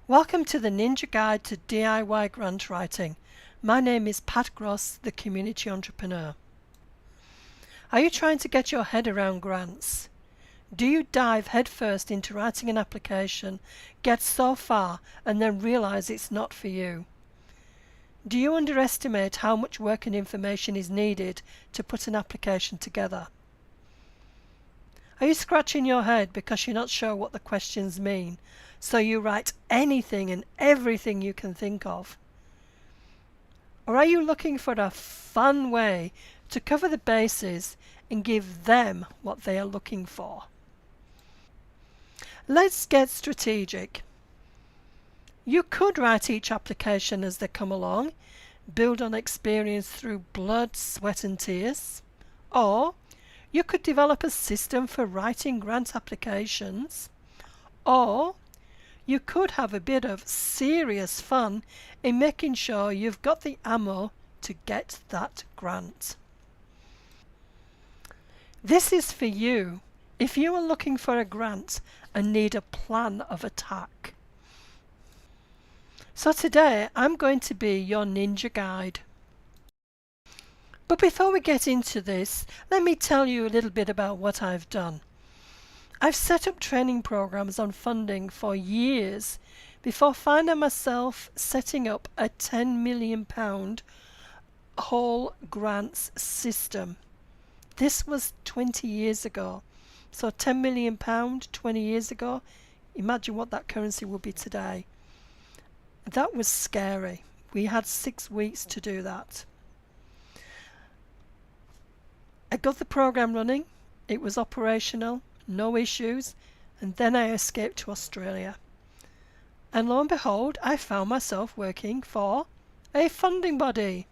Welcome to the Ninja Guide to DIY Grant Writing. My name is Pat Gross, the Community Entrepreneur. Are you trying to get your head around grants? Do you dive headfirst into writing an application, get so far, and then realize it's not for you? Do you underestimate how much work and information is needed to put an application together? Are you scratching your head because you're not sure what the questions mean, so you write anything and everything you can think of? Or are you looking for a fun way to cover the bases and give them what they are looking for? Let's get strategic. You could write each application as they come along, build on experience through blood, sweat and tears. Or you could develop a system for writing grant applications. Or you could have a bit of serious fun in making sure you've got the ammo to get that grant. This is for you if you are looking for a grant and need a plan of attack. So today I'm going to be your ninja guide. But before we get into this, let me tell you a little bit about what I've done. I've set up training programs on funding for years before finding myself setting up a £10 million whole grants system. This was 20 years ago. So £10 million 20 years ago, imagine what that currency would be today. That was scary. We had 6 weeks to do that. I got the program running, it was operational, no issues, and then I escaped to Australia. And lo and behold, I found myself working for a funding body.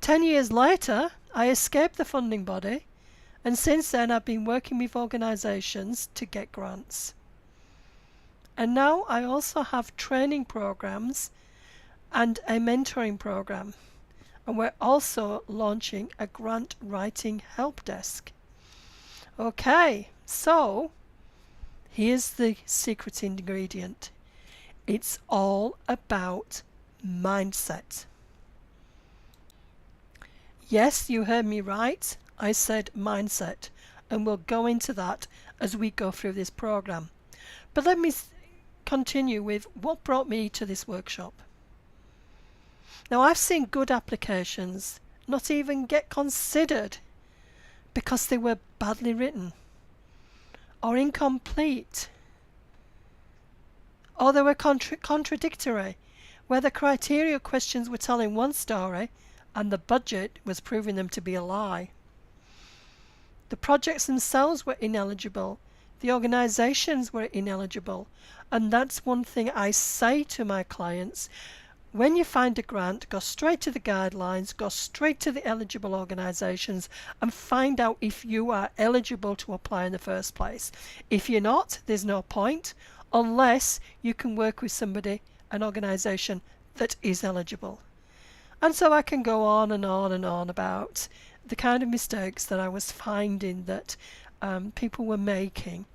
10 years later, I escaped the funding body, and since then I've been working with organisations to get grants. And now I also have training programs and a mentoring program. And we're also launching a grant writing help desk. Okay, so here's the secret ingredient. It's all about mindset. Yes, you heard me right. I said mindset, and we'll go into that as we go through this program. But let me continue with what brought me to this workshop. Now, I've seen good applications not even get considered because they were badly written or incomplete, or they were contradictory, where the criteria questions were telling one story and the budget was proving them to be a lie. The projects themselves were ineligible, the organisations were ineligible, and that's one thing I say to my clients. When you find a grant, go straight to the guidelines, go straight to the eligible organisations and find out if you are eligible to apply in the first place. If you're not, there's no point, unless you can work with somebody, an organisation that is eligible. And so I can go on and on and on about the kind of mistakes that I was finding that people were making.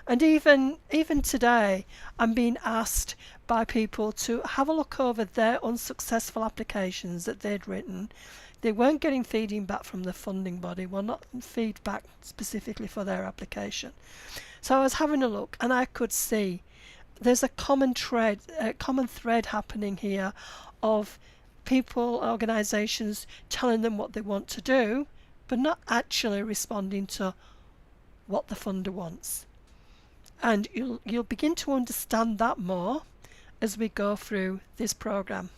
And even today, I'm being asked by people to have a look over their unsuccessful applications that they'd written. They weren't getting feedback from the funding body, well, not feedback specifically for their application. So I was having a look, and I could see there's a common thread happening here of people, organisations telling them what they want to do, but not actually responding to what the funder wants. And you'll begin to understand that more as we go through this program.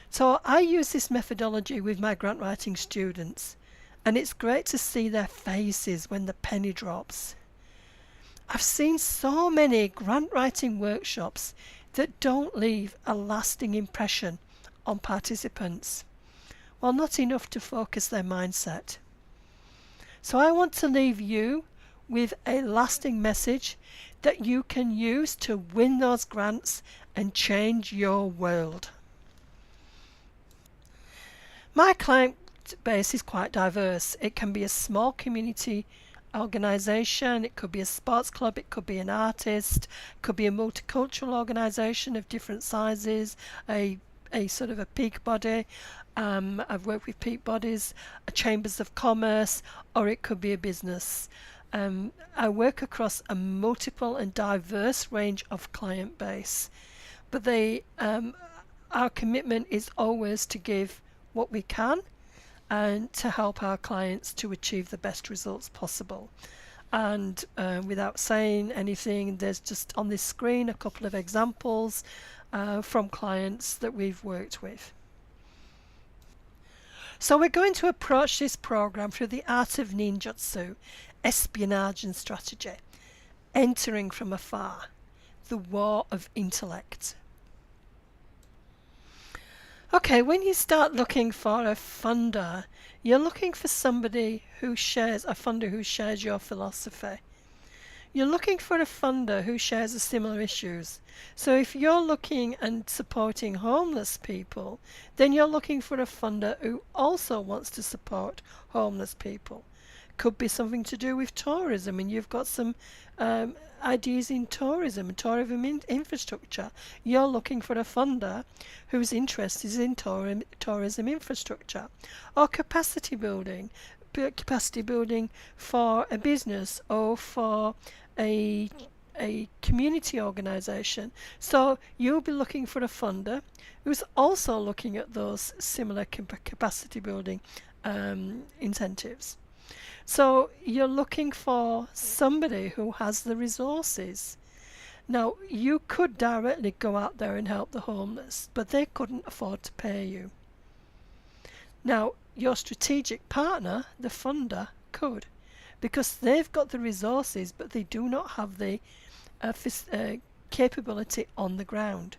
So I use this methodology with my grant writing students, and it's great to see their faces when the penny drops. I've seen so many grant writing workshops that don't leave a lasting impression on participants, well, not enough to focus their mindset. So I want to leave you with a lasting message that you can use to win those grants and change your world. My client base is quite diverse. It can be a small community organisation, it could be a sports club, it could be an artist, it could be a multicultural organisation of different sizes, a sort of a peak body. I've worked with peak bodies, chambers of commerce, or it could be a business. I work across a multiple and diverse range of client base, but our commitment is always to give what we can and to help our clients to achieve the best results possible. And without saying anything, there's just on this screen a couple of examples from clients that we've worked with. So we're going to approach this program through the art of ninjutsu, espionage and strategy, entering from afar, the war of intellect. Okay, when you start looking for a funder, you're looking for somebody who shares, a funder who shares your philosophy. You're looking for a funder who shares the similar issues. So if you're looking and supporting homeless people, then you're looking for a funder who also wants to support homeless people. Could be something to do with tourism, and you've got some ideas in tourism infrastructure. You're looking for a funder whose interest is in tourism infrastructure, or capacity building for a business or for a community organisation. So you'll be looking for a funder who's also looking at those similar capacity building incentives. So you're looking for somebody who has the resources. Now, you could directly go out there and help the homeless, but they couldn't afford to pay you. Now, your strategic partner, the funder, could, because they've got the resources, but they do not have the capability on the ground.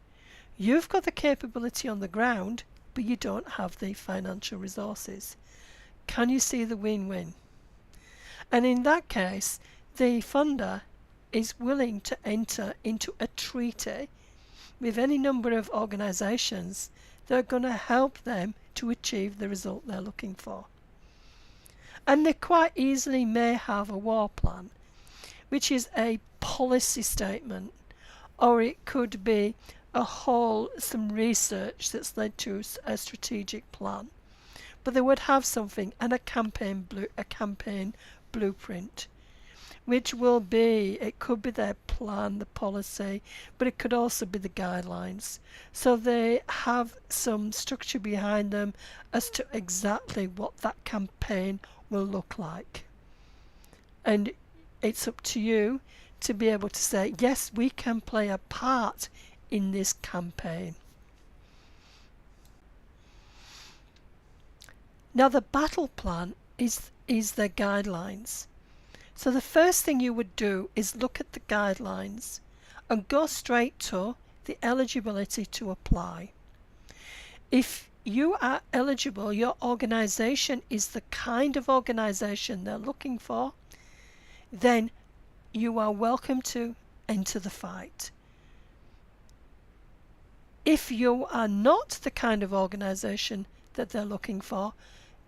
You've got the capability on the ground, but you don't have the financial resources. Can you see the win-win? And in that case, the funder is willing to enter into a treaty with any number of organisations that are going to help them to achieve the result they're looking for. And they quite easily may have a war plan, which is a policy statement, or it could be some research that's led to a strategic plan. But they would have something, and a campaign blueprint, which will be, it could be their plan, the policy, but it could also be the guidelines. So they have some structure behind them as to exactly what that campaign will look like. And it's up to you to be able to say, yes, we can play a part in this campaign. Now the battle plan is the guidelines. So the first thing you would do is look at the guidelines and go straight to the eligibility to apply. If you are eligible, your organisation is the kind of organisation they're looking for, then you are welcome to enter the fight. If you are not the kind of organisation that they're looking for,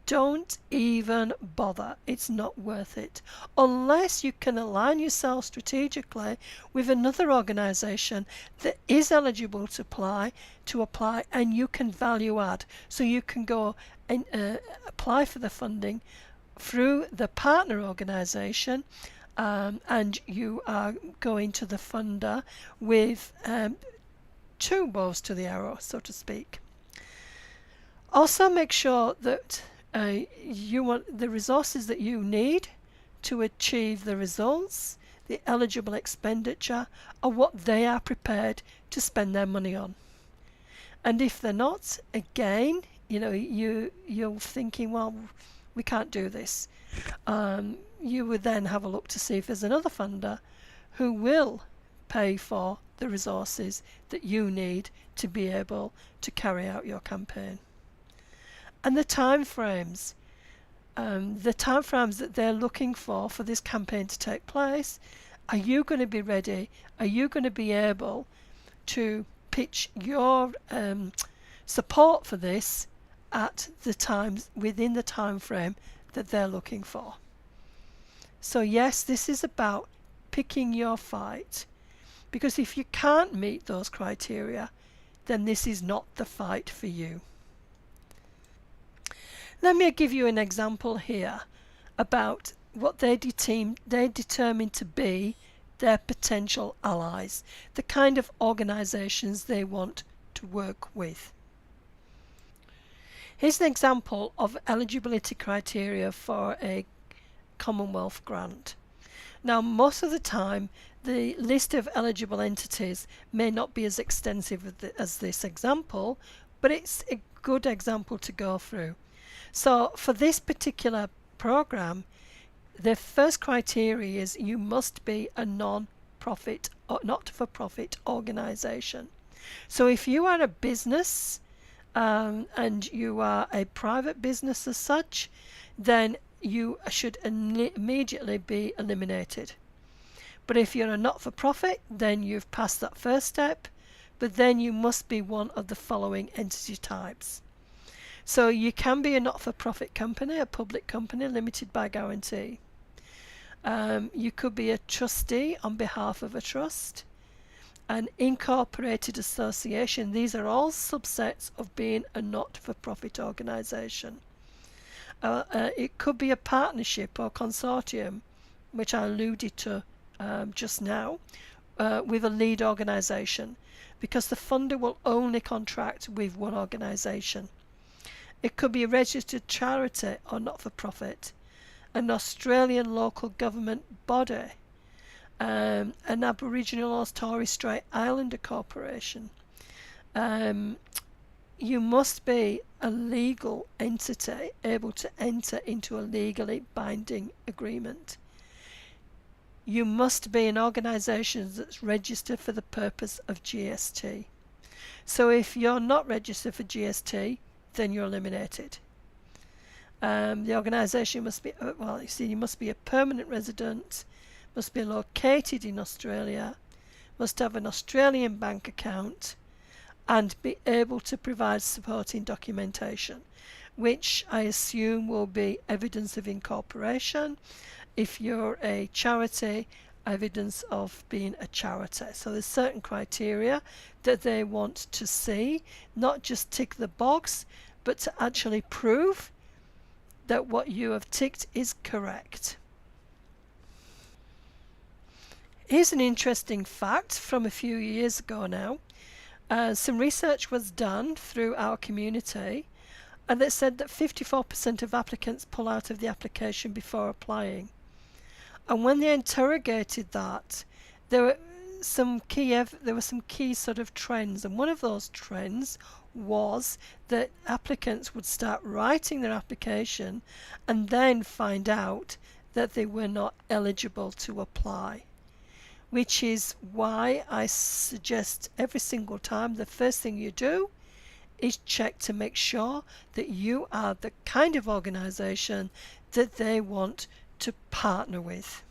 don't even bother. It's not worth it. Unless you can align yourself strategically with another organisation that is eligible to apply, and you can value add. So you can go and apply for the funding through the partner organisation, and you are going to the funder with two bows to the arrow, so to speak. Also make sure that you want the resources that you need to achieve the results, the eligible expenditure, or what they are prepared to spend their money on. And if they're not, again, you're thinking, well, we can't do this. You would then have a look to see if there's another funder who will pay for the resources that you need to be able to carry out your campaign. And the time frames that they're looking for this campaign to take place. Are you going to be ready? Are you going to be able to pitch your support for this at the times within the time frame that they're looking for? So yes, this is about picking your fight, because if you can't meet those criteria, then this is not the fight for you. Let me give you an example here about what they determine to be their potential allies, the kind of organisations they want to work with. Here's an example of eligibility criteria for a Commonwealth grant. Now, most of the time, the list of eligible entities may not be as extensive as this example, but it's a good example to go through. So for this particular program, the first criteria is you must be a non-profit or not-for-profit organization. So if you are a business and you are a private business as such, then you should immediately be eliminated. But if you're a not-for-profit, then you've passed that first step, but then you must be one of the following entity types. So you can be a not-for-profit company, a public company, limited by guarantee. You could be a trustee on behalf of a trust, an incorporated association. These are all subsets of being a not-for-profit organisation. It could be a partnership or consortium, which I alluded to just now, with a lead organisation, because the funder will only contract with one organisation. It could be a registered charity or not-for-profit, an Australian local government body, an Aboriginal or Torres Strait Islander corporation. You must be a legal entity able to enter into a legally binding agreement. You must be an organisation that's registered for the purpose of GST. So if you're not registered for GST, then you're eliminated. The organisation must be, you must be a permanent resident, must be located in Australia, must have an Australian bank account, and be able to provide supporting documentation, which I assume will be evidence of incorporation. If you're a charity, evidence of being a charity. So there's certain criteria that they want to see, not just tick the box, but to actually prove that what you have ticked is correct. Here's an interesting fact from a few years ago now. Some research was done through our community, and it said that 54% of applicants pull out of the application before applying. And when they interrogated that, there were some key sort of trends, and one of those trends was that applicants would start writing their application and then find out that they were not eligible to apply. Which is why I suggest every single time the first thing you do is check to make sure that you are the kind of organisation that they want to partner with.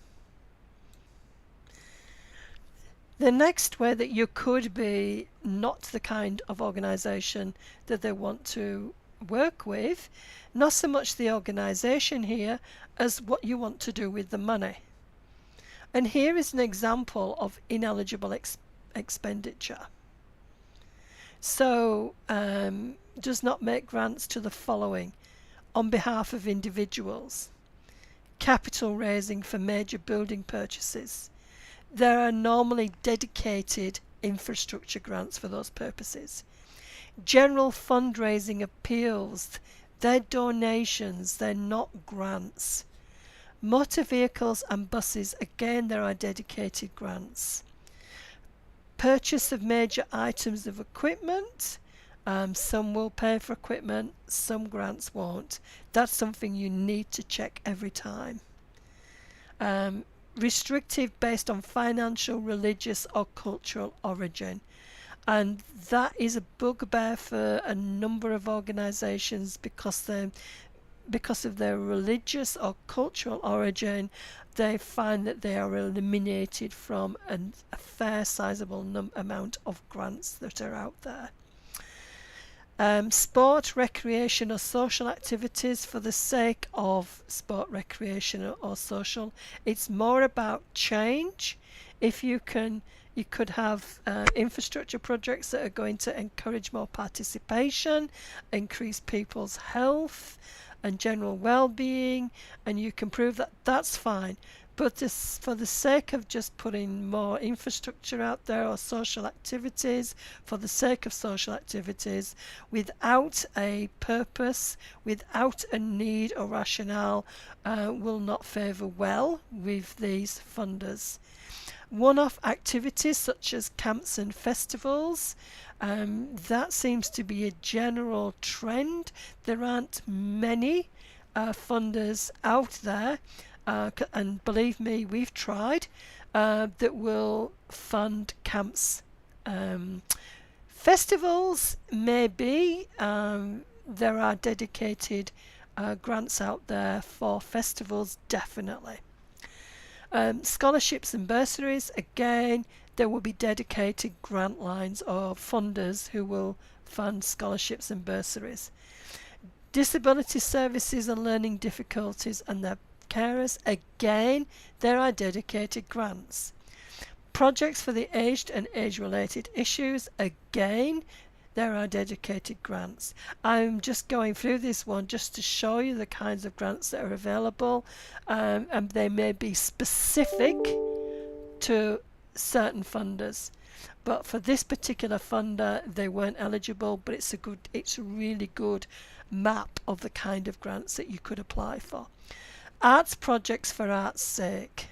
The next way that you could be not the kind of organisation that they want to work with, not so much the organisation here as what you want to do with the money. And here is an example of ineligible expenditure. So, does not make grants to the following on behalf of individuals. Capital raising for major building purchases. There are normally dedicated infrastructure grants for those purposes. General fundraising appeals, they're donations, they're not grants. Motor vehicles and buses, again, there are dedicated grants. Purchase of major items of equipment, some will pay for equipment, some grants won't. That's something you need to check every time. Restrictive based on financial, religious or cultural origin. And that is a bugbear for a number of organisations because of their religious or cultural origin, they find that they are eliminated from a fair sizable amount of grants that are out there. Sport, recreation or social activities for the sake of sport, recreation or social. It's more about change. If you can, you could have infrastructure projects that are going to encourage more participation, increase people's health and general well-being, and you can prove that that's fine. But this, for the sake of just putting more infrastructure out there or social activities, for the sake of social activities, without a purpose, without a need or rationale, will not favour well with these funders. One-off activities such as camps and festivals, that seems to be a general trend. There aren't many funders out there, and believe me, we've tried, that will fund camps. Festivals, maybe. There are dedicated grants out there for festivals, definitely. Scholarships and bursaries, again, there will be dedicated grant lines or funders who will fund scholarships and bursaries. Disability services and learning difficulties and their carers, again, there are dedicated grants. Projects for the aged and age-related issues, again, there are dedicated grants. I'm just going through this one just to show you the kinds of grants that are available, and they may be specific to certain funders. But for this particular funder, they weren't eligible, but it's a really good map of the kind of grants that you could apply for. Arts projects for art's sake.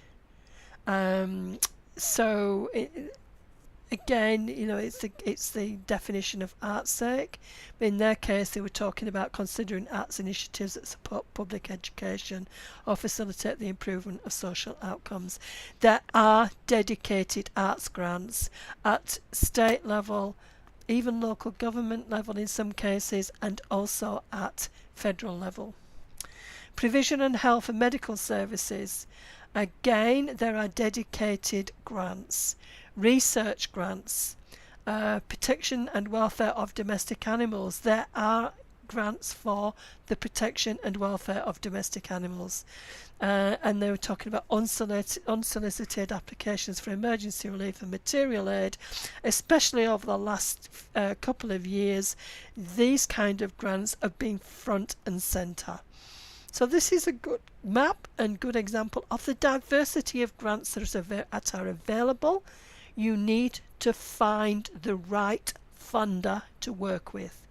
Again, you know, it's the definition of art's sake. But in their case, they were talking about considering arts initiatives that support public education or facilitate the improvement of social outcomes. There are dedicated arts grants at state level, even local government level in some cases, and also at federal level. Provision and health and medical services. Again, there are dedicated grants. Research grants, protection and welfare of domestic animals. There are grants for the protection and welfare of domestic animals. And they were talking about unsolicited applications for emergency relief and material aid, especially over the last couple of years. These kind of grants have been front and centre. So this is a good map and good example of the diversity of grants that are available. You need to find the right funder to work with.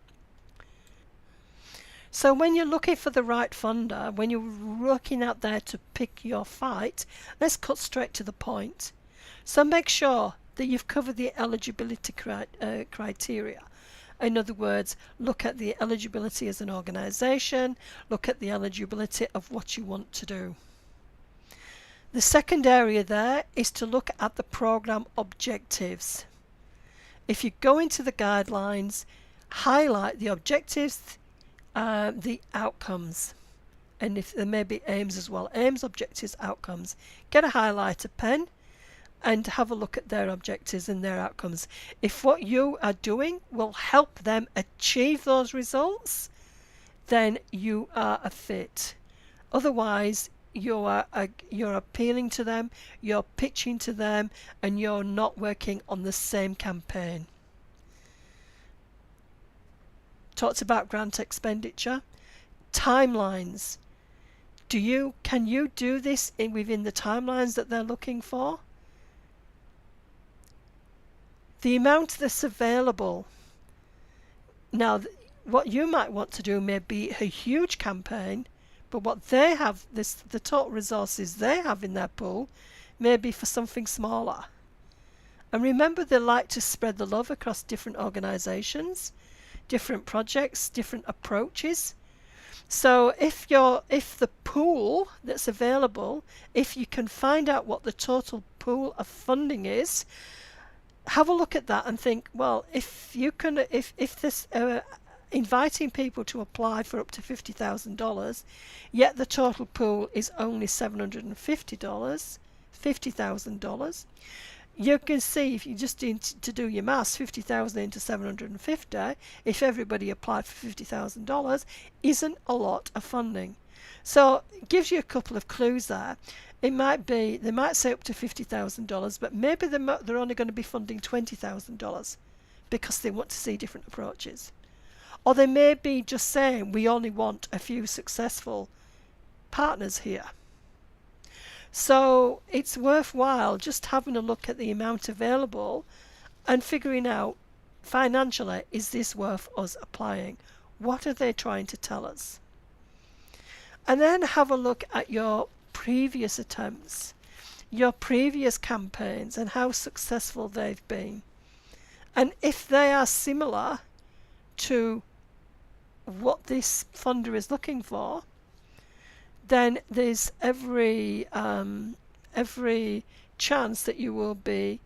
So when you're looking for the right funder, when you're working out there to pick your fight, let's cut straight to the point. So make sure that you've covered the eligibility criteria. In other words, look at the eligibility as an organisation, look at the eligibility of what you want to do. The second area there is to look at the programme objectives. If you go into the guidelines, highlight the objectives, the outcomes, and if there may be aims as well. Aims, objectives, outcomes. Get a highlighter pen and have a look at their objectives and their outcomes. If what you are doing will help them achieve those results, then you are a fit. Otherwise, you're appealing to them, you're pitching to them, and you're not working on the same campaign. Talked about grant expenditure. Timelines. Can you do this within the timelines that they're looking for? The amount that's available. Now, what you might want to do may be a huge campaign, but what they have, the total resources they have in their pool, may be for something smaller. And remember, they like to spread the love across different organisations, different projects, different approaches. So if the pool that's available, if you can find out what the total pool of funding is, have a look at that and think, well, if this inviting people to apply for up to $50,000, yet the total pool is only $750, $50,000, you can see, if you just need to do your maths, 50,000 into 750, if everybody applied for $50,000, isn't a lot of funding. So it gives you a couple of clues there. It might be, they might say up to $50,000, but maybe they're only going to be funding $20,000 because they want to see different approaches. Or they may be just saying, we only want a few successful partners here. So it's worthwhile just having a look at the amount available and figuring out financially, is this worth us applying? What are they trying to tell us? And then have a look at your previous attempts, your previous campaigns, and how successful they've been. And if they are similar to what this funder is looking for, then there's every chance that you will be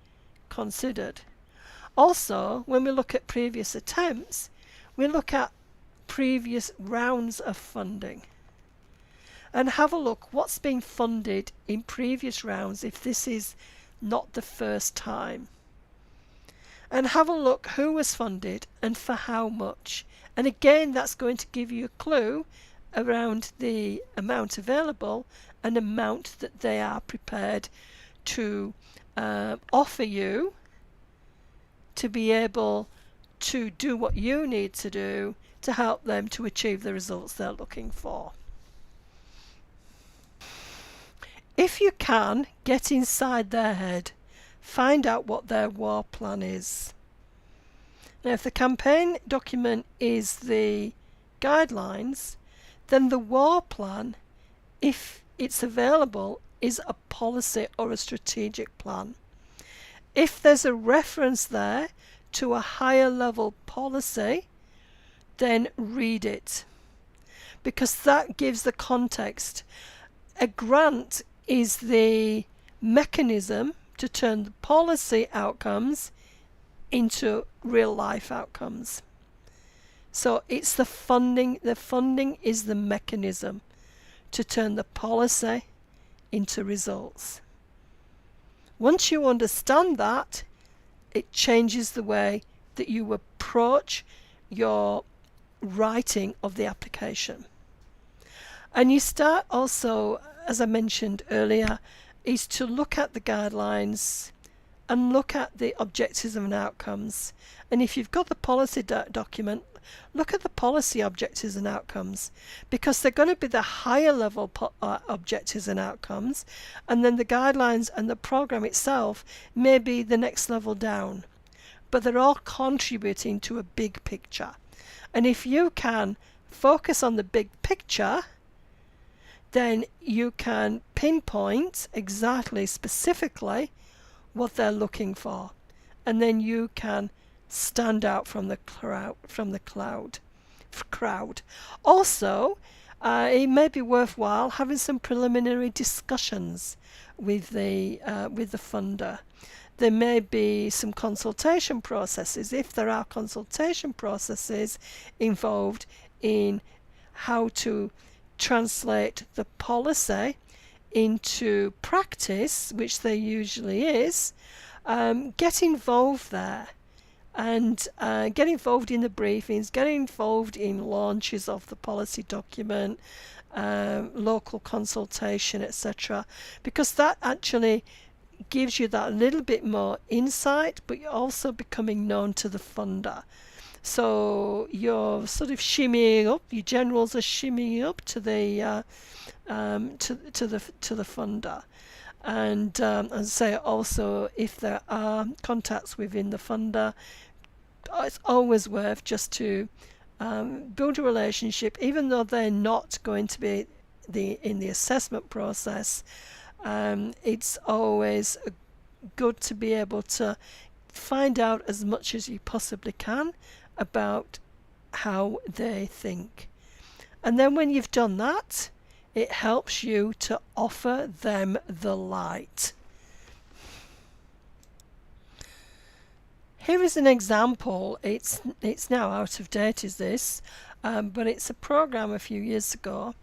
considered. Also, when we look at previous attempts, we look at previous rounds of funding and have a look what's been funded in previous rounds if this is not the first time. And have a look who was funded and for how much. And again, that's going to give you a clue around the amount available and amount that they are prepared to offer you to be able to do what you need to do to help them to achieve the results they're looking for. If you can, get inside their head, find out what their war plan is. Now, if the campaign document is the guidelines, then the war plan, if it's available, is a policy or a strategic plan. If there's a reference there to a higher level policy, then read it, because that gives the context. A grant is the mechanism to turn the policy outcomes into real life outcomes. So it's the funding. The funding is the mechanism to turn the policy into results. Once you understand that, it changes the way that you approach your writing of the application. And you start also, as I mentioned earlier, is to look at the guidelines and look at the objectives and outcomes. And if you've got the policy document, look at the policy objectives and outcomes, because they're going to be the higher level objectives and outcomes, and then the guidelines and the program itself may be the next level down, but they're all contributing to a big picture. And if you can focus on the big picture, then you can pinpoint exactly, specifically what they're looking for, and then you can stand out from the crowd. Also, it may be worthwhile having some preliminary discussions with the funder. There may be some consultation processes, if there are consultation processes involved in how to translate the policy into practice, which there usually is. Get involved there, and get involved in the briefings, get involved in launches of the policy document, local consultation, etc., because that actually gives you that little bit more insight, but you're also becoming known to the funder. So you're sort of shimmying up, your generals are shimmying up to the funder. And as I say, also, if there are contacts within the funder, it's always worth just to build a relationship, even though they're not going to be in the assessment process. It's always good to be able to find out as much as you possibly can about how they think. And then when you've done that, it helps you to offer them the light. Here is an example. It's now out of date, is this, but it's a program a few years ago.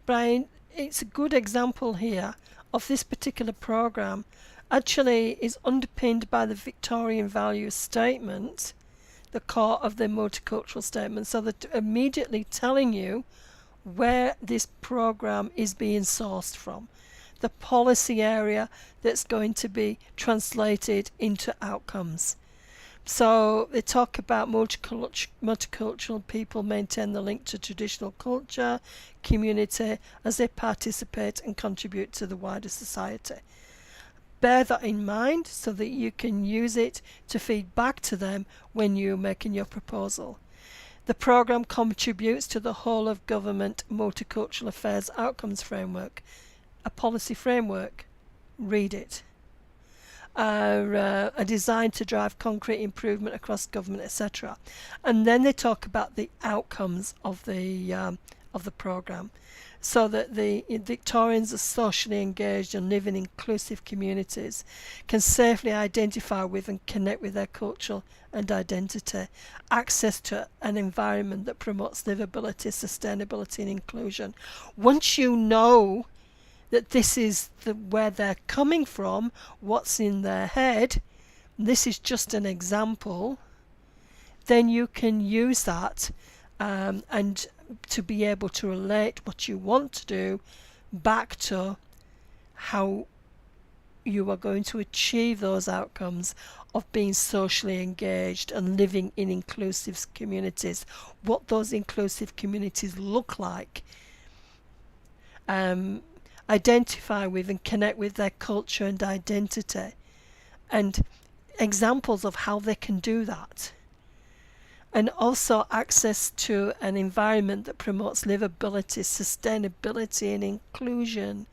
But it's a good example here of this particular program, actually is underpinned by the Victorian Values Statement, the core of the multicultural statement, so that immediately telling you where this program is being sourced from, the policy area that's going to be translated into outcomes. So they talk about multicultural people maintain the link to traditional culture, community, as they participate and contribute to the wider society. Bear that in mind so that you can use it to feed back to them when you're making your proposal. The programme contributes to the whole of government multicultural affairs outcomes framework, a policy framework. Read it. Are designed to drive concrete improvement across government, etc. And then they talk about the outcomes of the programme, so that the Victorians are socially engaged and live in inclusive communities, can safely identify with and connect with their culture and identity, access to an environment that promotes livability, sustainability and inclusion. Once you know that this is where they're coming from, what's in their head, this is just an example, then you can use that and to be able to relate what you want to do back to how you are going to achieve those outcomes of being socially engaged and living in inclusive communities, what those inclusive communities look like. Identify with and connect with their culture and identity, and examples of how they can do that. And also access to an environment that promotes livability, sustainability and inclusion.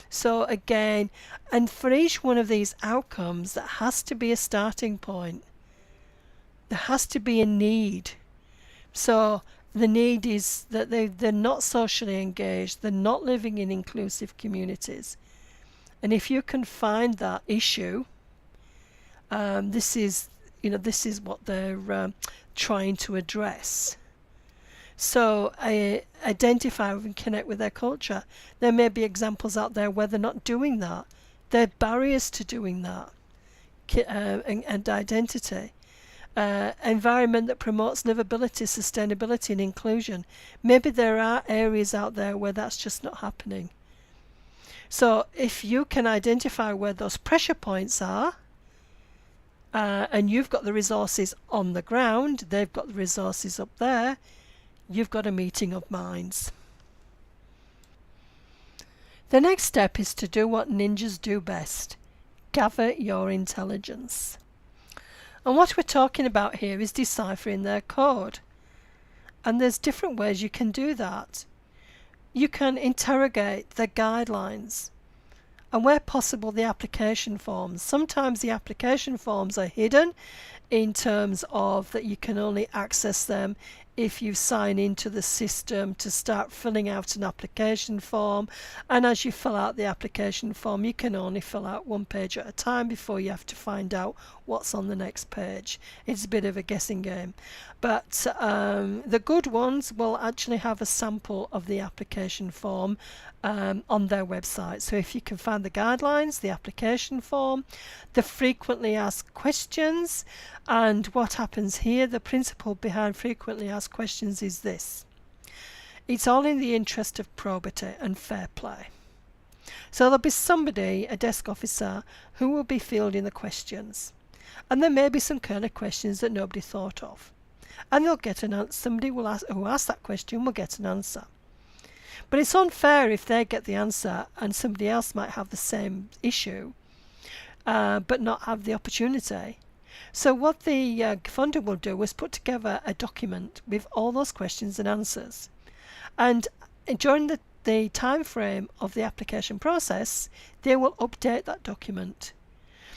So again, and for each one of these outcomes, there has to be a starting point. There has to be a need. So the need is that they're not socially engaged, they're not living in inclusive communities. And if you can find that issue, this is what they're trying to address. So identify and connect with their culture. There may be examples out there where they're not doing that. There are barriers to doing that, and identity. Environment that promotes livability, sustainability and inclusion. Maybe there are areas out there where that's just not happening. So if you can identify where those pressure points are, and you've got the resources on the ground, they've got the resources up there, you've got a meeting of minds. The next step is to do what ninjas do best. Gather your intelligence. And what we're talking about here is deciphering their code. And there's different ways you can do that. You can interrogate their guidelines, and where possible the application forms. Sometimes the application forms are hidden in terms of that you can only access them if you sign into the system to start filling out an application form. And as you fill out the application form, you can only fill out one page at a time before you have to find out what's on the next page. It's a bit of a guessing game. But the good ones will actually have a sample of the application form on their website. So if you can find the guidelines, the application form, the frequently asked questions, and what happens here, the principle behind frequently asked questions is this: it's all in the interest of probity and fair play. So there'll be somebody, a desk officer, who will be fielding the questions, and there may be some kind of questions that nobody thought of, and they'll get an answer. Somebody who asked that question will get an answer. But it's unfair if they get the answer and somebody else might have the same issue, but not have the opportunity. So what the funder will do is put together a document with all those questions and answers. And during the time frame of the application process, they will update that document.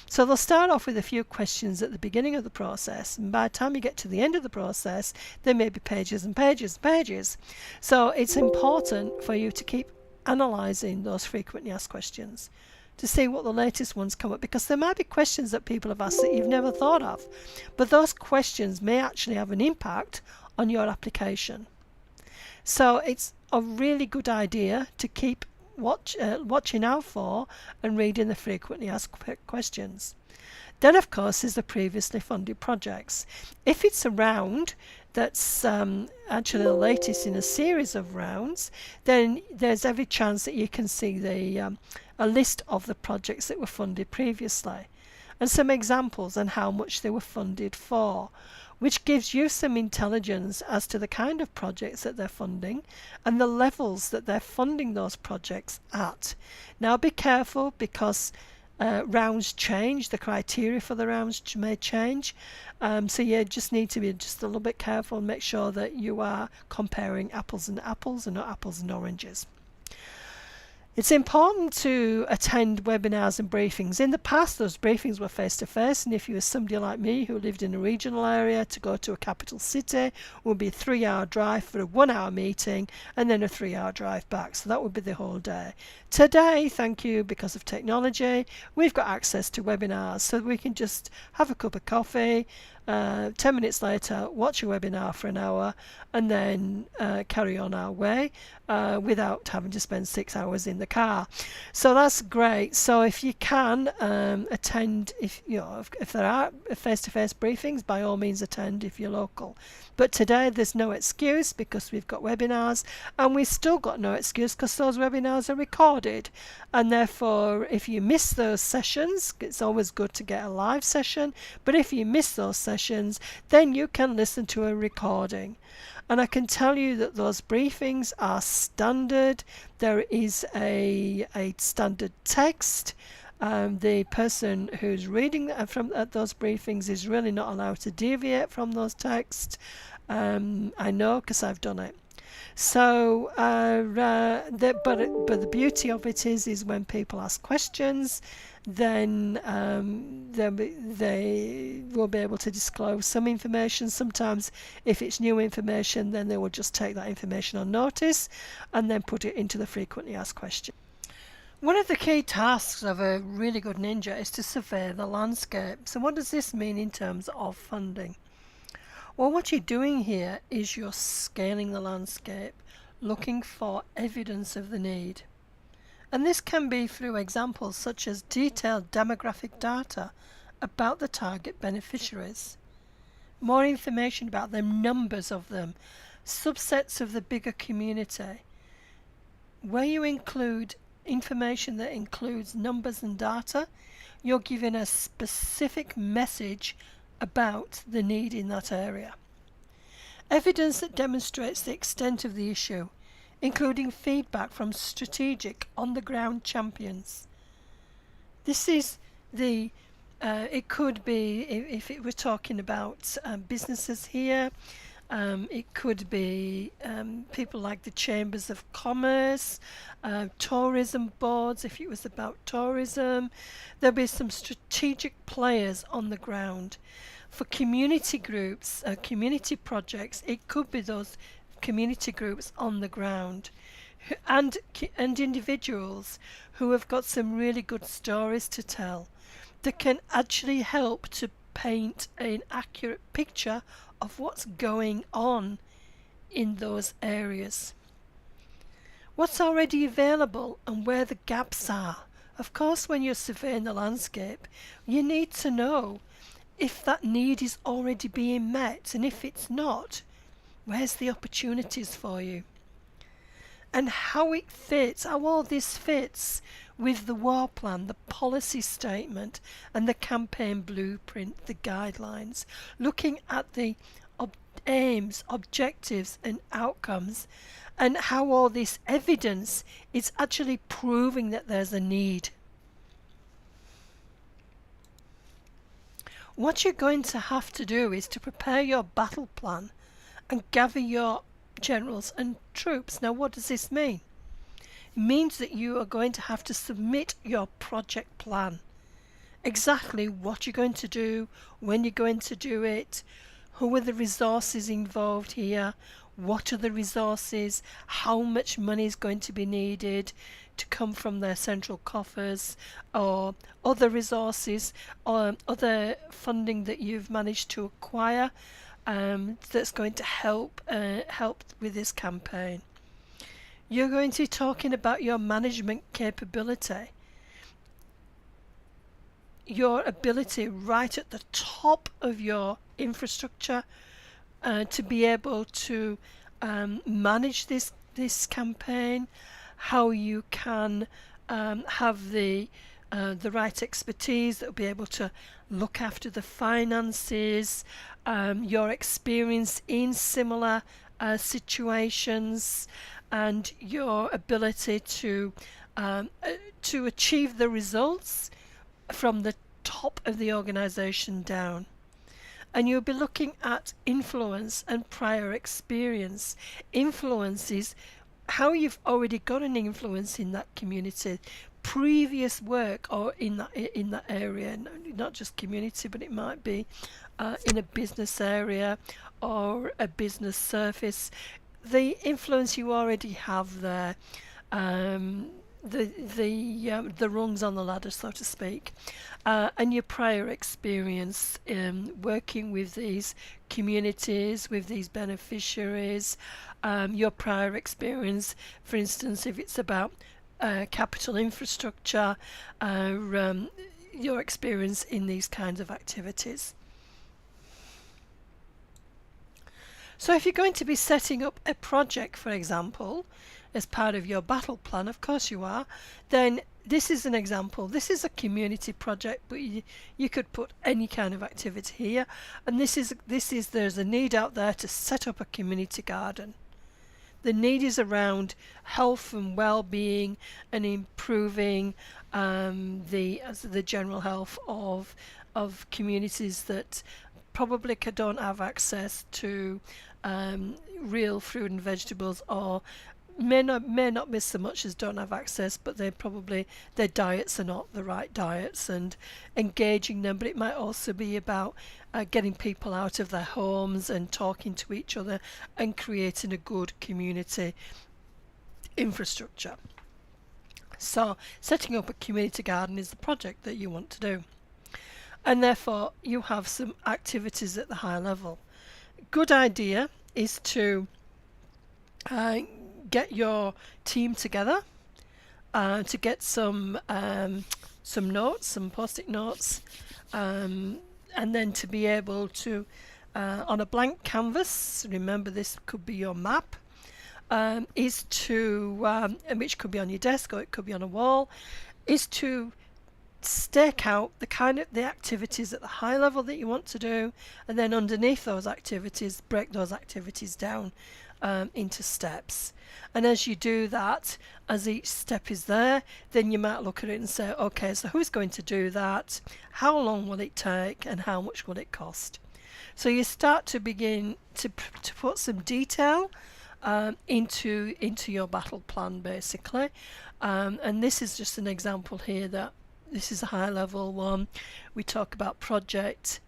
So they'll start off with a few questions at the beginning of the process, and by the time you get to the end of the process, there may be pages and pages and pages. So it's important for you to keep analysing those frequently asked questions to see what the latest ones come up, because there might be questions that people have asked that you've never thought of, but those questions may actually have an impact on your application. So it's a really good idea to keep watching out for and reading the frequently asked questions. Then, of course, is the previously funded projects. If it's a round that's actually the latest in a series of rounds, then there's every chance that you can see a list of the projects that were funded previously and some examples on how much they were funded for, which gives you some intelligence as to the kind of projects that they're funding and the levels that they're funding those projects at. Now be careful, because rounds change, the criteria for the rounds may change, so you just need to be just a little bit careful and make sure that you are comparing apples and apples and not apples and oranges. It's important to attend webinars and briefings. In the past, those briefings were face-to-face, and if you were somebody like me who lived in a regional area, to go to a capital city would be a 3-hour drive for a 1-hour meeting and then a 3-hour drive back. So that would be the whole day. Today, thank you, because of technology, we've got access to webinars, so we can just have a cup of coffee, 10 minutes later watch a webinar for an hour, and then carry on our way without having to spend 6 hours in the car. So that's great. So if you can attend, if there are face-to-face briefings, by all means attend if you're local. But today there's no excuse because we've got webinars, and we've still got no excuse because those webinars are recorded, and therefore if you miss those sessions, it's always good to get a live session, but if you miss those sessions, then you can listen to a recording. And I can tell you that those briefings are standard. There is a standard text. The person who's reading from those briefings is really not allowed to deviate from those texts. I know because I've done it. So, but the beauty of it is when people ask questions, then they will be able to disclose some information. Sometimes if it's new information, then they will just take that information on notice and then put it into the frequently asked questions. One of the key tasks of a really good ninja is to survey the landscape. So what does this mean in terms of funding? Well, what you're doing here is you're scaling the landscape, looking for evidence of the need. And this can be through examples such as detailed demographic data about the target beneficiaries, more information about them, numbers of them, subsets of the bigger community. Where you include information that includes numbers and data, you're giving a specific message about the need in that area. Evidence that demonstrates the extent of the issue, including feedback from strategic on-the-ground champions. This is the, it could be, if it were talking about businesses here, it could be people like the Chambers of Commerce, tourism boards, if it was about tourism. There'll be some strategic players on the ground. For community groups, community projects, it could be those community groups on the ground, and individuals who have got some really good stories to tell that can actually help to paint an accurate picture of what's going on in those areas. What's already available and where the gaps are. Of course, when you're surveying the landscape, you need to know if that need is already being met, and if it's not, where's the opportunities for you? And how it fits, how all this fits with the war plan, the policy statement and the campaign blueprint, the guidelines, looking at the aims, objectives and outcomes, and how all this evidence is actually proving that there's a need. What you're going to have to do is to prepare your battle plan and gather your generals and troops. Now, what does this mean? It means that you are going to have to submit your project plan. Exactly what you're going to do, when you're going to do it, who are the resources involved here, what are the resources, how much money is going to be needed to come from their central coffers, or other resources, or other funding that you've managed to acquire that's going to help with this campaign. You're going to be talking about your management capability, your ability right at the top of your infrastructure to be able to manage this campaign, how you can have the right expertise that will be able to look after the finances, your experience in similar situations, and your ability to achieve the results from the top of the organization down. And you'll be looking at influence and prior experience. Influence is how you've already got an influence in that community, previous work or in that area, not just community, but it might be in a business area or a business service. The influence you already have there, the rungs on the ladder, so to speak, and your prior experience working with these communities, with these beneficiaries, your prior experience, for instance, if it's about capital infrastructure, your experience in these kinds of activities. So if you're going to be setting up a project, for example, as part of your battle plan, of course you are, then this is an example. This is a community project, but you could put any kind of activity here. And there's a need out there to set up a community garden. The need is around health and well-being and improving the general health of communities that probably don't have access to real fruit and vegetables, or may not be so much as don't have access, but their diets are not the right diets, and engaging them. But it might also be about getting people out of their homes and talking to each other and creating a good community infrastructure. So setting up a community garden is the project that you want to do, and therefore you have some activities at the high level. Good idea is to get your team together, to get some notes, some post-it notes, and then to be able to, on a blank canvas, remember this could be your map, is to, which could be on your desk or it could be on a wall, is to stake out the activities at the high level that you want to do, and then underneath those activities, break those activities down into steps. And as you do that, as each step is there, then you might look at it and say, okay, so who's going to do that? How long will it take? And how much will it cost? So you start to begin to put some detail into your battle plan, basically. And this is just an example here that this is a high level one. We talk about project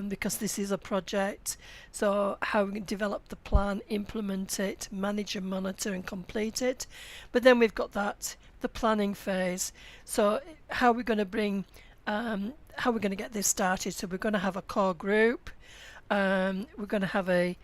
because this is a project. So how we can develop the plan, implement it, manage and monitor and complete it. But then we've got the planning phase. So how we're going to get this started. So we're going to have a core group. We're going to have a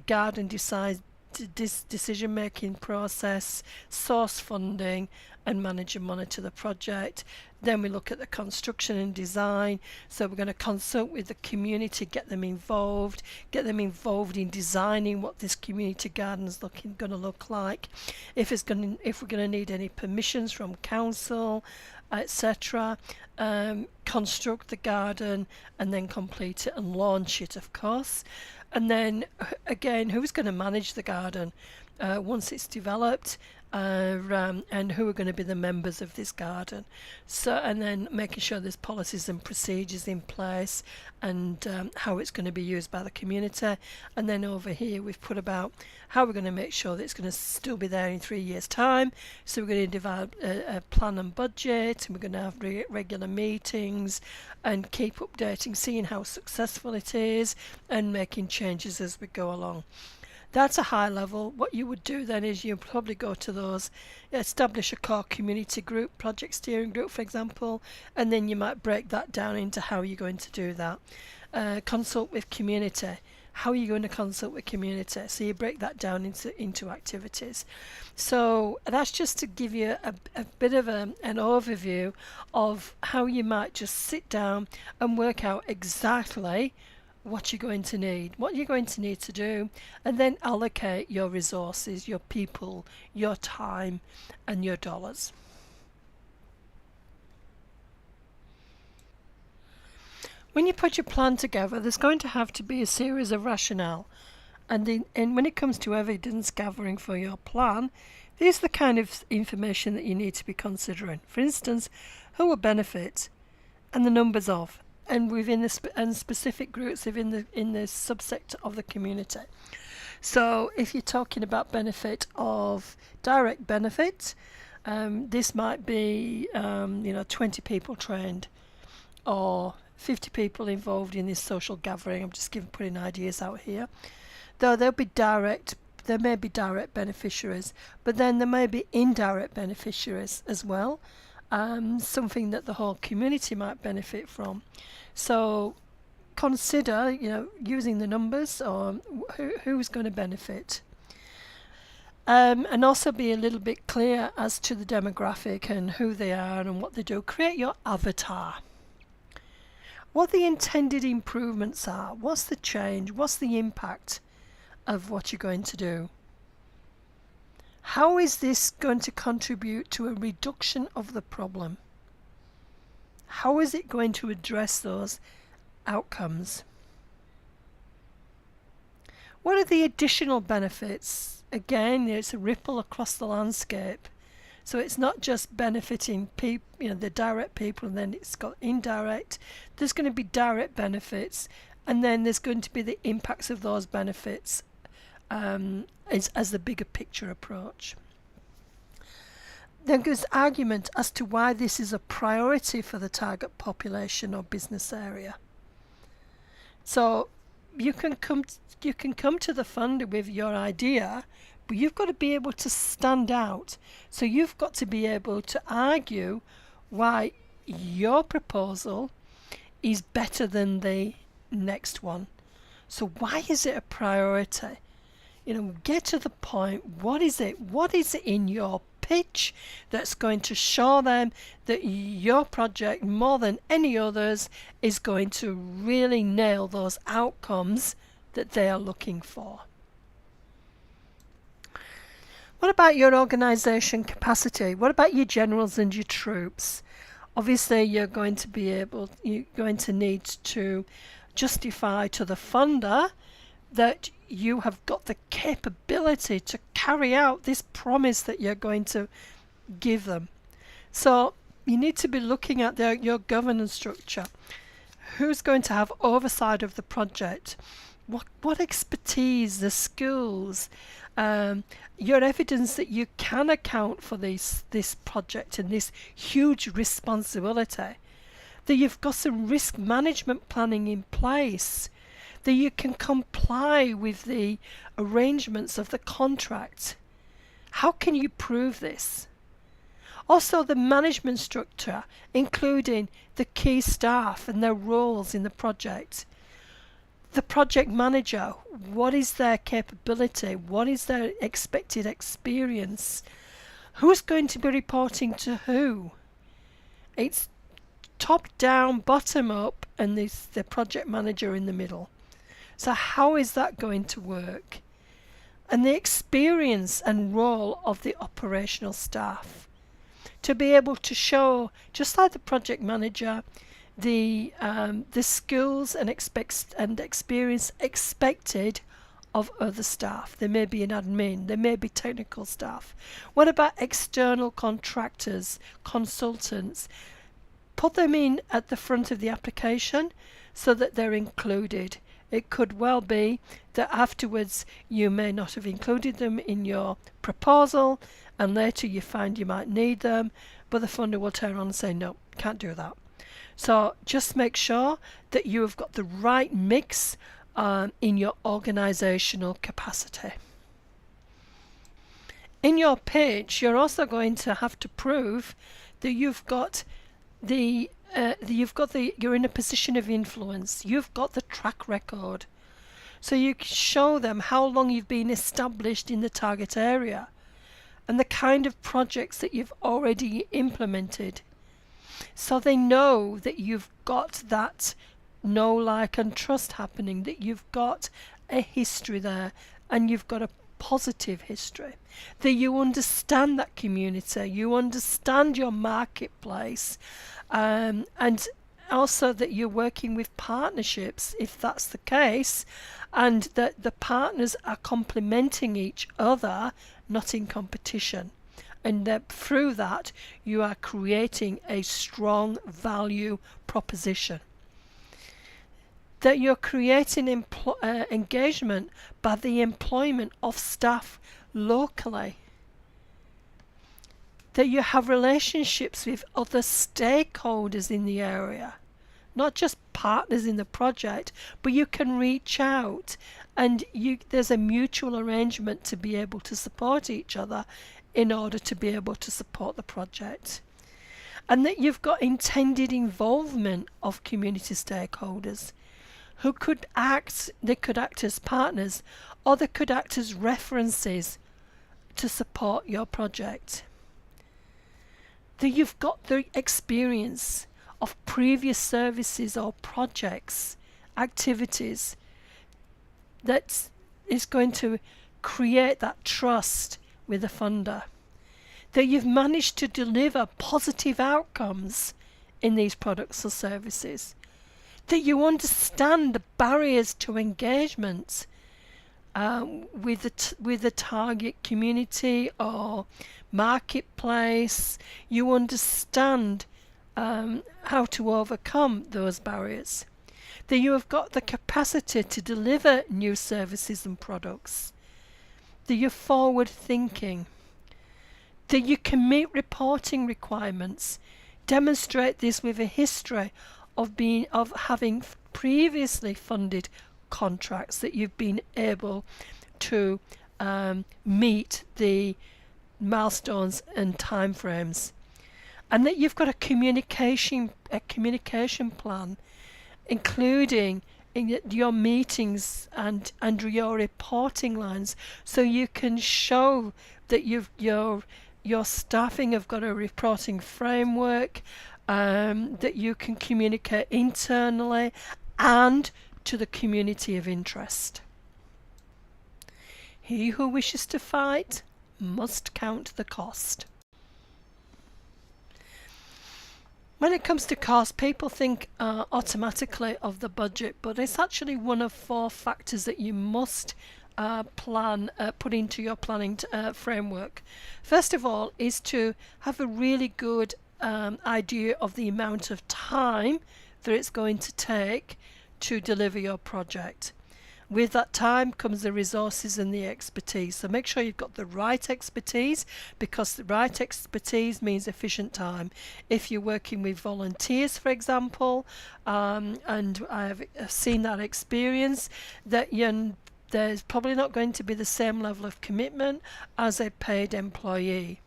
garden decision making process, source funding, and manage and monitor the project. Then we look at the construction and design. So we're going to consult with the community, get them involved in designing what this community garden is going to look like. If we're going to need any permissions from council, etc. Construct the garden and then complete it and launch it, of course. And then again, who's going to manage the garden once it's developed, and who are going to be the members of this garden. So, and then making sure there's policies and procedures in place, and how it's going to be used by the community. And then over here we've put about how we're going to make sure that it's going to still be there in 3 years' time. So we're going to develop a plan and budget, and we're going to have regular meetings and keep updating, seeing how successful it is, and making changes as we go along. That's a high level. What you would do then is you'd probably go to those, establish a core community group, project steering group, for example, and then you might break that down into how you're going to do that. Consult with community. how are you going to consult with community? So you break that down into activities. So that's just to give you a bit of an overview of how you might just sit down and work out exactly what you're going to need, what you're going to need to do, and then allocate your resources, your people, your time, and your dollars. When you put your plan together, there's going to have to be a series of rationale. And when it comes to evidence gathering for your plan, these are the kind of information that you need to be considering. For instance, who will benefit, and the numbers of, and within the and specific groups within the subsector of the community. So if you're talking about benefit of direct benefit, this might be 20 people trained, or 50 people involved in this social gathering. I'm just putting ideas out here. Though there may be direct beneficiaries, but then there may be indirect beneficiaries as well. Something that the whole community might benefit from. So consider, using the numbers or who's going to benefit. And also be a little bit clear as to the demographic and who they are and what they do. Create your avatar. What the intended improvements are. What's the change? What's the impact of what you're going to do? How is this going to contribute to a reduction of the problem? How is it going to address those outcomes? What are the additional benefits? Again, it's a ripple across the landscape. So it's not just benefiting people, the direct people, and then it's got indirect. There's going to be direct benefits, and then there's going to be the impacts of those benefits as the bigger picture approach. Then there's argument as to why this is a priority for the target population or business area. So you can come to the funder with your idea, but you've got to be able to stand out. So you've got to be able to argue why your proposal is better than the next one. So why is it a priority? Get to the point. What is it? What is it in your pitch that's going to show them that your project, more than any others, is going to really nail those outcomes that they are looking for? What about your organisation capacity? What about your generals and your troops? Obviously, you're going to need to justify to the funder that you have got the capability to carry out this promise that you're going to give them. So you need to be looking at your governance structure. Who's going to have oversight of the project? What expertise, the skills, your evidence that you can account for this project and this huge responsibility, that you've got some risk management planning in place, that you can comply with the arrangements of the contract. How can you prove this? Also, the management structure, including the key staff and their roles in the project. The project manager, what is their capability? What is their expected experience? Who's going to be reporting to who? It's top down, bottom up, and the project manager in the middle. So how is that going to work? And the experience and role of the operational staff. To be able to show, just like the project manager, the skills and experience expected of other staff. There may be an admin, there may be technical staff. What about external contractors, consultants? Put them in at the front of the application so that they're included. It could well be that afterwards you may not have included them in your proposal, and later you find you might need them, but the funder will turn around and say, no, can't do that. So just make sure that you have got the right mix in your organizational capacity. In your pitch, you're also going to have to prove that you're in a position of influence. You've got the track record. So you can show them how long you've been established in the target area and the kind of projects that you've already implemented. So they know that you've got that know, like and trust happening, that you've got a history there and you've got a positive history, that you understand that community, you understand your marketplace, and also that you're working with partnerships if that's the case, and that the partners are complementing each other, not in competition, and that through that you are creating a strong value proposition, that you're creating engagement by the employment of staff locally, that you have relationships with other stakeholders in the area, not just partners in the project, but you can reach out and there's a mutual arrangement to be able to support each other in order to be able to support the project. And that you've got intended involvement of community stakeholders who could act as partners, or they could act as references to support your project. That you've got the experience of previous services or projects, activities, that is going to create that trust with the funder. That you've managed to deliver positive outcomes in these products or services. That you understand the barriers to engagement with the target community or marketplace. You understand how to overcome those barriers. That you have got the capacity to deliver new services and products. That you're forward thinking. That you can meet reporting requirements. Demonstrate this with a history of having previously funded contracts, that you've been able to meet the milestones and timeframes, and that you've got a communication plan, including in your meetings and your reporting lines, so you can show that your staffing have got a reporting framework, that you can communicate internally and to the community of interest. He who wishes to fight must count the cost. When it comes to cost, people think automatically of the budget, but it's actually one of 4 factors that you must put into your planning framework. First of all is to have a really good idea of the amount of time that it's going to take to deliver your project. With that time comes the resources and the expertise. So make sure you've got the right expertise, because the right expertise means efficient time. If you're working with volunteers, for example, and I've seen that experience, that there's probably not going to be the same level of commitment as a paid employee.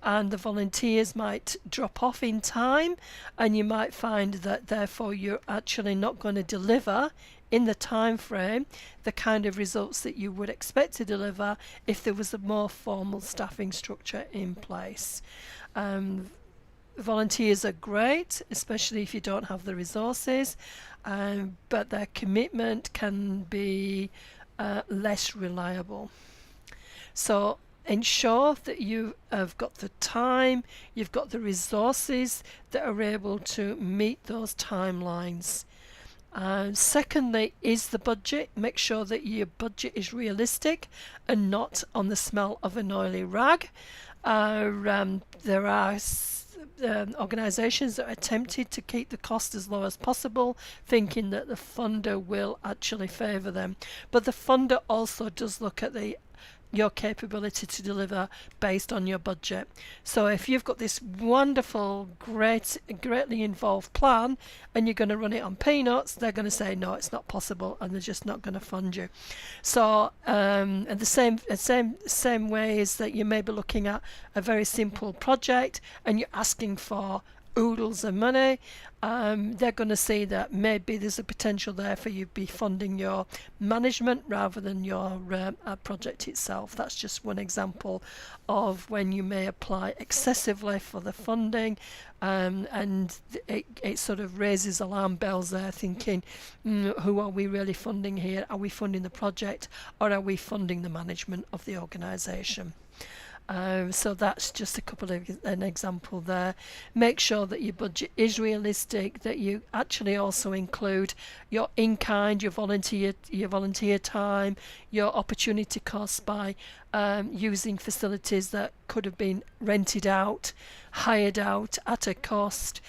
And the volunteers might drop off in time, and you might find that therefore you're actually not going to deliver in the time frame the kind of results that you would expect to deliver if there was a more formal staffing structure in place. Volunteers are great, especially if you don't have the resources, but their commitment can be less reliable. So ensure that you have got the time, you've got the resources that are able to meet those timelines. Secondly is the budget. Make sure that your budget is realistic and not on the smell of an oily rag. There are organisations that are tempted to keep the cost as low as possible, thinking that the funder will actually favour them. But the funder also does look at your capability to deliver based on your budget. So if you've got this wonderful, greatly involved plan and you're going to run it on peanuts, they're going to say no, it's not possible, and they're just not going to fund you. So and the same way is that you may be looking at a very simple project and you're asking for oodles of money, they're going to see that maybe there's a potential there for you to be funding your management rather than your project itself. That's just one example of when you may apply excessively for the funding, and it sort of raises alarm bells there, thinking, who are we really funding here? Are we funding the project, or are we funding the management of the organisation? So that's just a couple of an example there. Make sure that your budget is realistic, that you actually also include your in-kind, your volunteer time, your opportunity costs by using facilities that could have been rented out, hired out at a cost.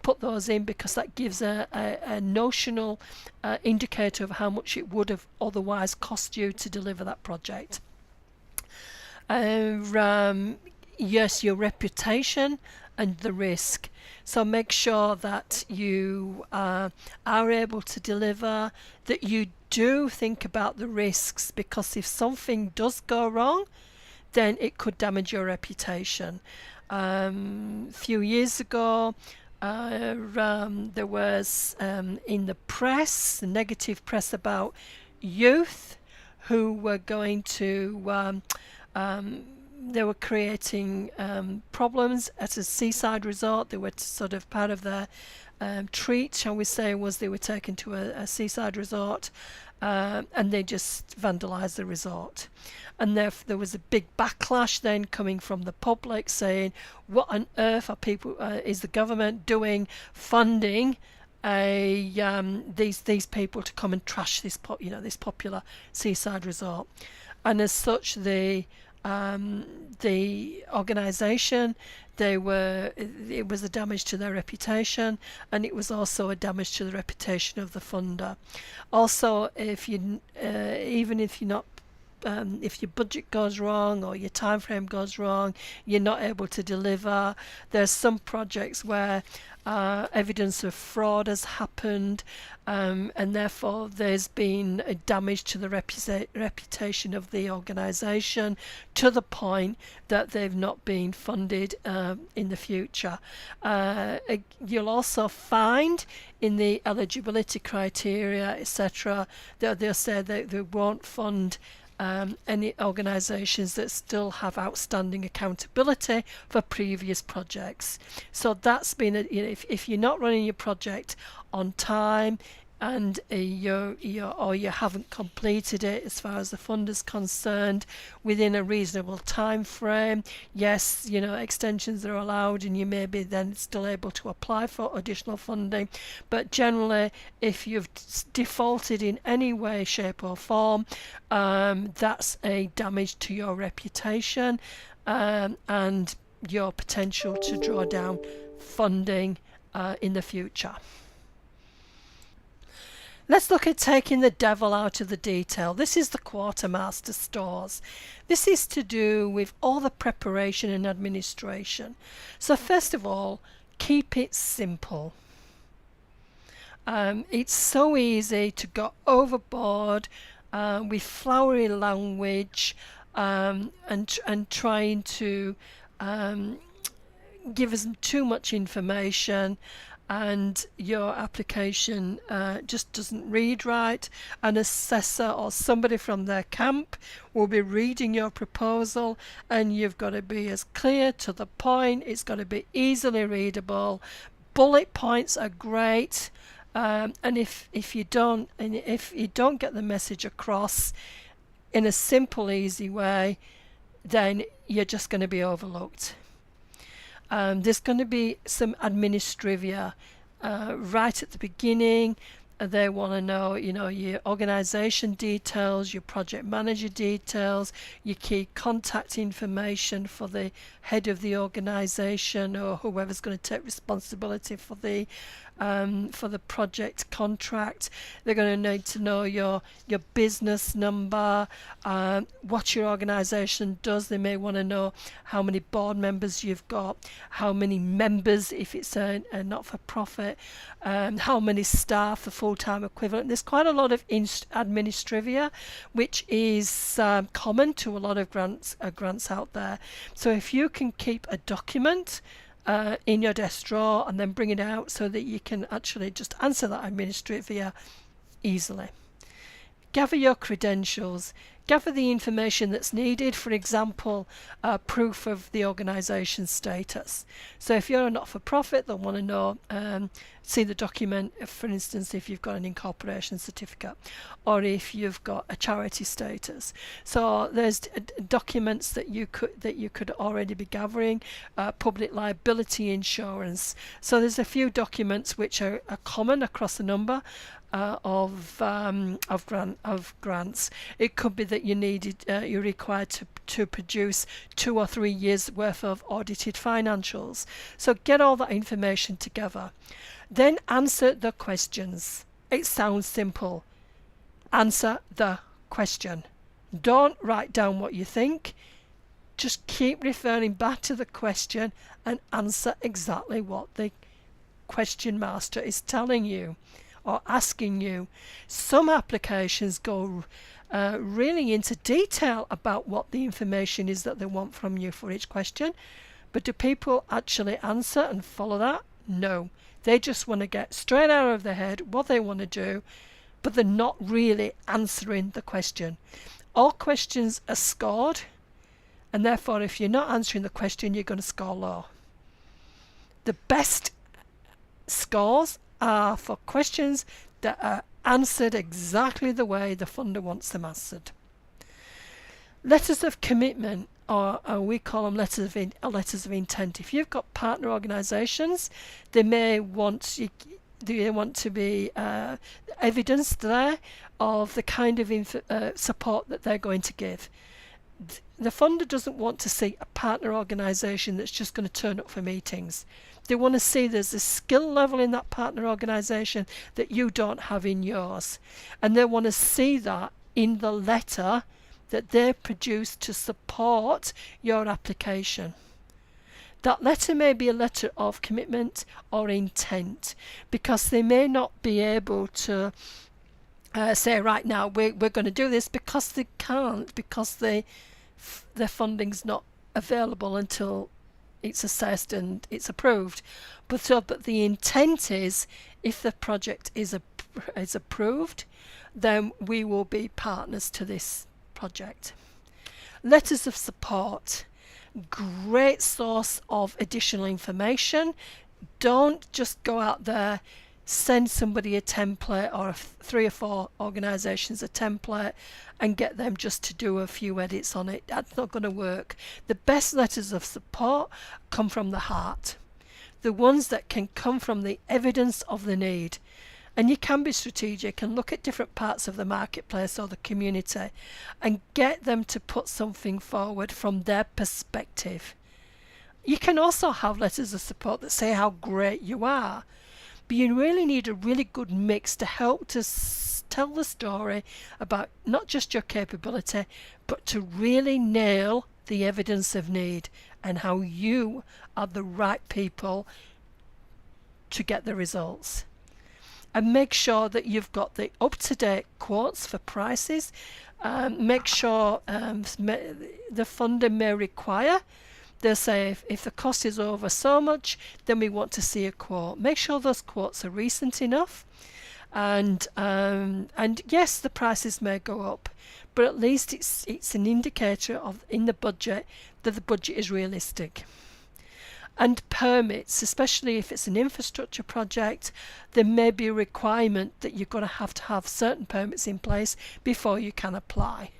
Put those in, because that gives a notional indicator of how much it would have otherwise cost you to deliver that project. Yes, your reputation and the risk. So make sure that you are able to deliver, that you do think about the risks, because if something does go wrong, then it could damage your reputation. A few years ago, there was in the press, negative press about youth who were going to they were creating problems at a seaside resort. They were sort of part of their treat, shall we say, was they were taken to a seaside resort, and they just vandalised the resort. And there was a big backlash then coming from the public, saying, what on earth are people, is the government doing, funding these people to come and trash this this popular seaside resort? And as such, the organisation, it was a damage to their reputation, and it was also a damage to the reputation of the funder. Also, if you even if you're not if your budget goes wrong or your time frame goes wrong, you're not able to deliver. There's some projects where evidence of fraud has happened, and therefore there's been a damage to the reputation of the organisation, to the point that they've not been funded in the future. You'll also find in the eligibility criteria, etc., that they'll say that they won't fund any organisations that still have outstanding accountability for previous projects. So that's been if you're not running your project on time, and you haven't completed it as far as the fund is concerned within a reasonable time frame, yes, extensions are allowed, and you may be then still able to apply for additional funding. But generally, if you've defaulted in any way, shape or form, that's a damage to your reputation, and your potential to draw down funding in the future. Let's look at taking the devil out of the detail. This is the quartermaster stores. This is to do with all the preparation and administration. So first of all, keep it simple. It's so easy to go overboard with flowery language, and trying to give us too much information, and your application just doesn't read right. An assessor or somebody from their camp will be reading your proposal, and you've got to be as clear to the point. It's got to be easily readable. Bullet points are great, and if you don't get the message across in a simple, easy way, then you're just going to be overlooked. There's going to be some administrivia right at the beginning. They want to know, your organisation details, your project manager details, your key contact information for the head of the organisation, or whoever's going to take responsibility for the project contract. They're going to need to know your business number, what your organisation does. They may want to know how many board members you've got, how many members if it's a not-for-profit, how many staff, the full-time equivalent. There's quite a lot of administrivia, which is common to a lot of grants out there. So if you can keep a document in your desk drawer and then bring it out so that you can actually just answer that administratively easily. Gather your credentials. Gather the information that's needed, for example, proof of the organisation's status. So if you're a not-for-profit, they'll want to know, see the document, for instance, if you've got an incorporation certificate or if you've got a charity status. So there's documents that you could already be gathering, public liability insurance. So there's a few documents which are common across a number of grants. It could be that you're required to produce 2 or 3 years worth of audited financials. So get all that information together. Then answer the questions. It sounds simple. Answer the question. Don't write down what you think. Just keep referring back to the question and answer exactly what the question master is telling you or asking you. Some applications go really into detail about what the information is that they want from you for each question, but do people actually answer and follow that? No. They just want to get straight out of their head what they want to do, but they're not really answering the question. All questions are scored, and therefore if you're not answering the question, you're going to score low. The best scores are for questions that are answered exactly the way the funder wants them answered. Letters of commitment, or we call them letters of intent. If you've got partner organisations, they may want to be evidence there of the kind of support that they're going to give. The funder doesn't want to see a partner organisation that's just going to turn up for meetings. They want to see there's a skill level in that partner organisation that you don't have in yours. And they want to see that in the letter that they produce to support your application. That letter may be a letter of commitment or intent, because they may not be able to say right now we're going to do this, because they can't, because their funding's not available until it's assessed and it's approved. But the intent is, if the project is approved, then we will be partners to this project. Letters of support, great source of additional information. Don't just go out there, send somebody a template, or 3 or 4 organisations a template, and get them just to do a few edits on it. That's not going to work. The best letters of support come from the heart, the ones that can come from the evidence of the need. And you can be strategic and look at different parts of the marketplace or the community and get them to put something forward from their perspective. You can also have letters of support that say how great you are, but you really need a really good mix to help to tell the story about not just your capability, but to really nail the evidence of need and how you are the right people to get the results. And make sure that you've got the up-to-date quotes for prices. Make sure the funder may require, they'll say if the cost is over so much, then we want to see a quote. Make sure those quotes are recent enough. And yes, the prices may go up, but at least it's an indicator of in the budget that the budget is realistic. And permits, especially if it's an infrastructure project, there may be a requirement that you're going to have certain permits in place before you can apply.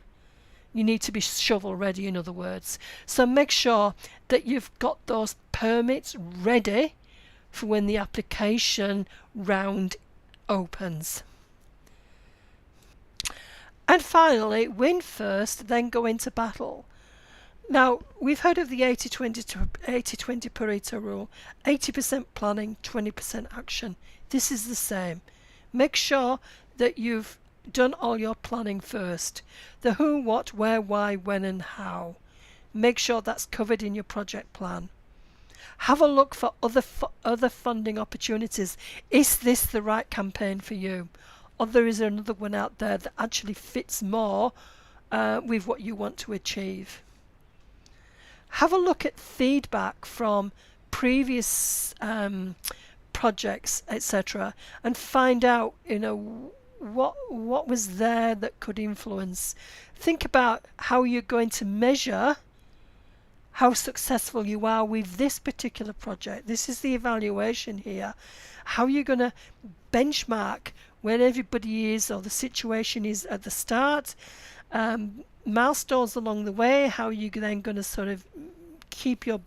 You need to be shovel ready, in other words. So make sure that you've got those permits ready for when the application round opens. And finally, win first, then go into battle. Now, we've heard of the 80-20 Pareto rule, 80% planning, 20% action. This is the same. Make sure that you've done all your planning first. The who, what, where, why, when and how. Make sure that's covered in your project plan. Have a look for other funding opportunities. Is this the right campaign for you? Or there is another one out there that actually fits more with what you want to achieve. Have a look at feedback from previous projects, etc., and find out, what was there that could influence. Think about how you're going to measure how successful you are with this particular project. This is the evaluation here. How you're going to benchmark where everybody is or the situation is at the start, milestones along the way, how you're then going to sort of keep your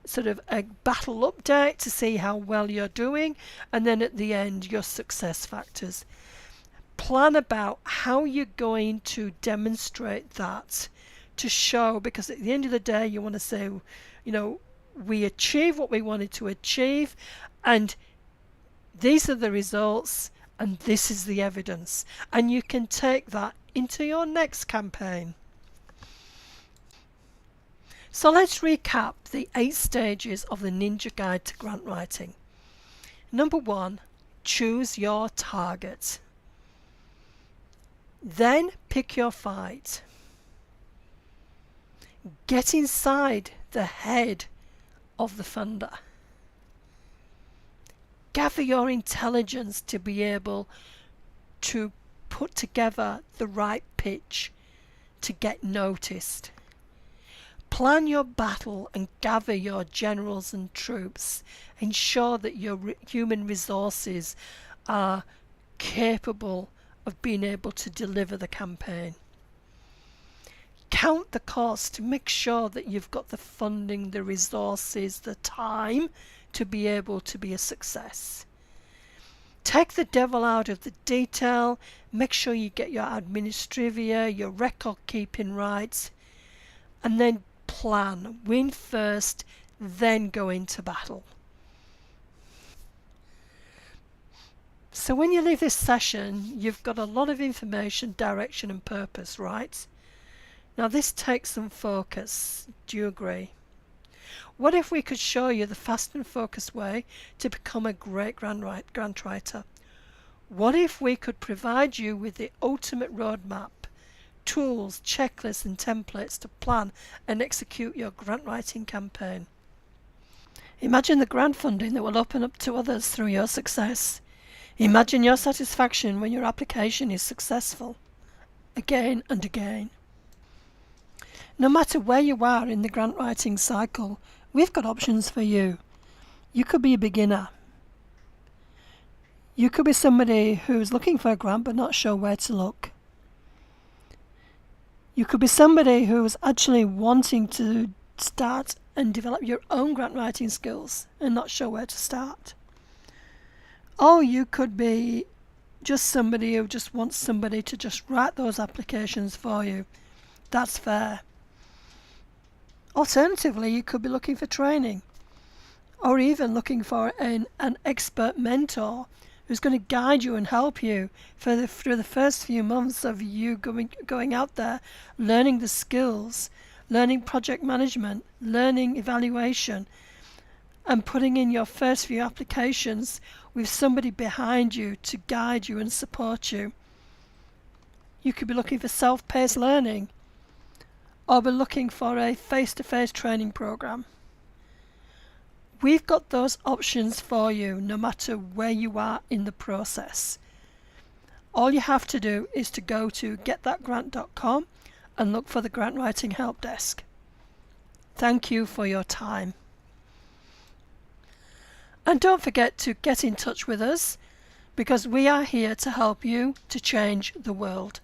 sort of a battle update to see how well you're doing, and then at the end your success factors. Plan about how you're going to demonstrate that to show, because at the end of the day you want to say, we achieved what we wanted to achieve, and these are the results, and this is the evidence, and you can take that into your next campaign. So let's recap the 8 stages of the Ninja Guide to Grant Writing. Number 1, choose your target. Then pick your fight. Get inside the head of the funder. Gather your intelligence to be able to put together the right pitch to get noticed. Plan your battle and gather your generals and troops. Ensure that your human resources are capable of being able to deliver the campaign. Count the cost. Make sure that you've got the funding, the resources, the time to be able to be a success. Take the devil out of the detail. Make sure you get your administrivia, your record keeping right, and then plan. Win first, then go into battle. So when you leave this session, you've got a lot of information, direction and purpose, right? Now this takes some focus. Do you agree? What if we could show you the fast and focused way to become a great grant writer? What if we could provide you with the ultimate roadmap, tools, checklists and templates to plan and execute your grant writing campaign? Imagine the grant funding that will open up to others through your success. Imagine your satisfaction when your application is successful, again and again. No matter where you are in the grant writing cycle, we've got options for you. You could be a beginner. You could be somebody who's looking for a grant but not sure where to look. You could be somebody who's actually wanting to start and develop your own grant writing skills and not sure where to start. Or you could be just somebody who just wants somebody to just write those applications for you. That's fair. Alternatively, you could be looking for training, or even looking for an expert mentor who's going to guide you and help you through the first few months of you going out there, learning the skills, learning project management, learning evaluation, and putting in your first few applications with somebody behind you to guide you and support you. You could be looking for self-paced learning, or be looking for a face-to-face training program. We've got those options for you no matter where you are in the process. All you have to do is to go to getthatgrant.com and look for the Grant Writing Help Desk. Thank you for your time. And don't forget to get in touch with us, because we are here to help you to change the world.